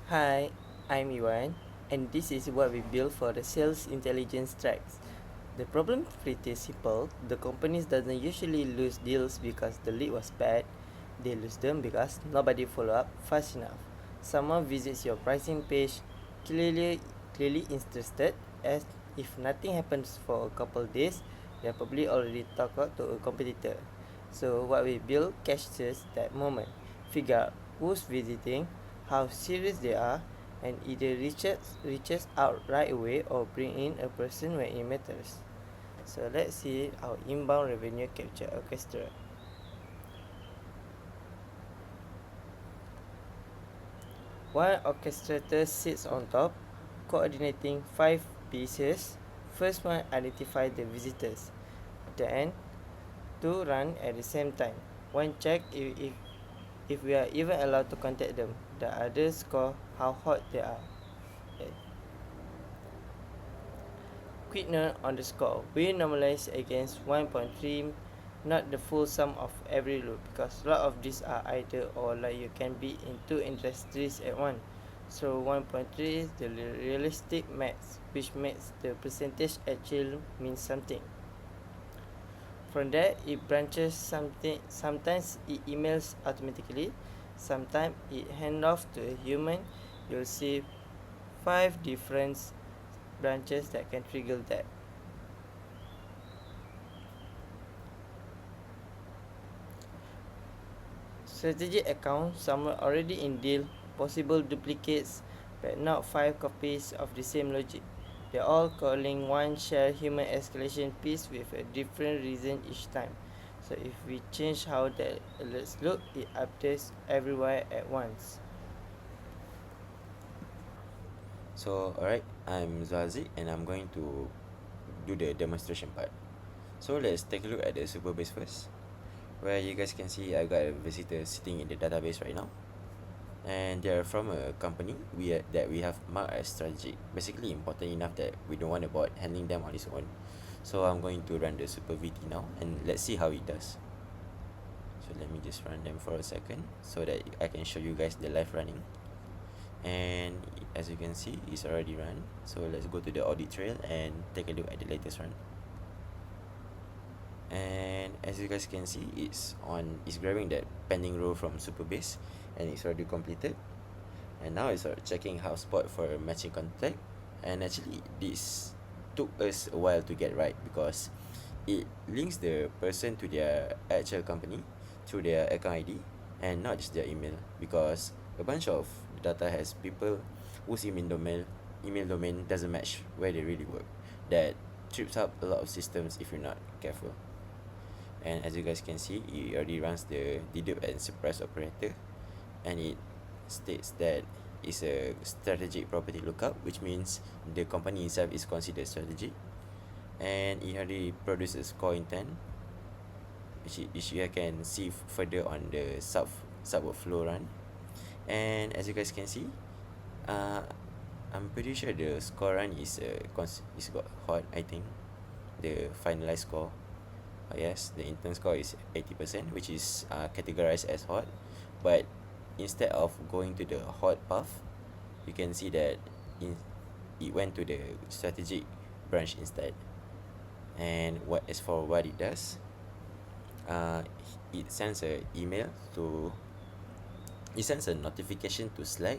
Hi, I'm Iwan, and this is what we built for the sales intelligence tracks. The problem is pretty simple. The companies doesn't usually lose deals because the lead was bad. They lose them because nobody follow up fast enough. Someone visits your pricing page clearly interested, as if nothing happens for a couple days, they probably already talked out to a competitor. So what we build catches that moment. Figure out who's visiting, how serious they are, and either reaches out right away or bring in a person when it matters. So let's see our inbound revenue capture orchestra. One orchestrator sits on top, coordinating five pieces. First one identify the visitors. Then two run at the same time. One check if we are even allowed to contact them. The other score how hot they are. Okay. Quick note on the score. We normalize against 1.3, not the full sum of every loop, because a lot of these are either or, like you can be in two industries at once. So 1.3 is the realistic max, which makes the percentage actually mean something. From there, it branches something. Sometimes it emails automatically, sometimes it hand off to a human. You'll see 5 different branches that can trigger that. Strategic account, someone already in deal, possible duplicates, but not 5 copies of the same logic. They're all calling one shared human escalation piece with a different reason each time. So if we change how the alerts look, it updates everywhere at once. So, alright, I'm Zazi and I'm going to do the demonstration part. So, let's take a look at the Superbase first, where you guys can see I got a visitor sitting in the database right now. And they are from a company that we have marked as strategic, basically important enough that we don't want a bot handling them on its own. So, I'm going to run the Supervity now and let's see how it does. So, let me just run them for a second so that I can show you guys the live running. And as you can see, it's already run. So let's go to the audit trail and take a look at the latest run. And as you guys can see, it's grabbing that pending row from Superbase and it's already completed. And now it's checking HubSpot for a matching contact. And actually this took us a while to get right because it links the person to their actual company through their account ID and not just their email, because a bunch of data has people whose email domain doesn't match where they really work. That trips up a lot of systems if you're not careful. And as you guys can see, it already runs the dedupe and surprise operator, and it states that it's a strategic property lookup, which means the company itself is considered strategic. And it already produces score intent, which you can see further on the subworkflow run. And as you guys can see, uh, I'm pretty sure the score run is got hot. I think the finalized score. Yes, the intern score is 80%, which is categorized as hot. But instead of going to the hot path, you can see that it went to the strategic branch instead. And as for what it does, uh, it sends a email to it sends a notification to Slack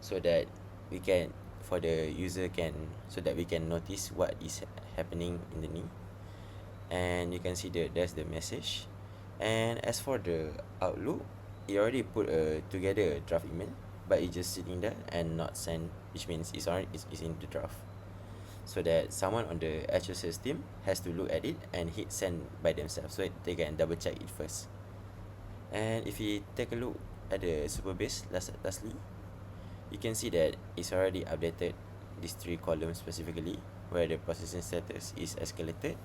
so that we can for the user can so that we can notice what is happening in the knee. And you can see there's the message. And as for the Outlook, it already put together a draft email, but it's just sitting there and not sent, which means it's in the draft, so that someone on the actual sales team has to look at it and hit send by themselves so they can double check it first. And if you take a look at the Superbase lastly, you can see that it's already updated these 3 columns specifically, where the processing status is escalated,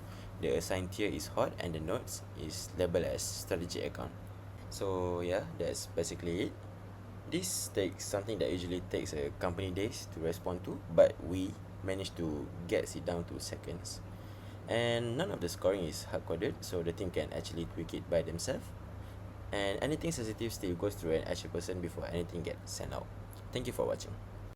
the assigned tier is hot, and the nodes is labeled as strategic account. So yeah, that's basically it. This takes something that usually takes a company days to respond to, but we managed to get it down to seconds. And none of the scoring is hard coded, so the team can actually tweak it by themselves. And anything sensitive still goes through an actual person before anything gets sent out. Thank you for watching.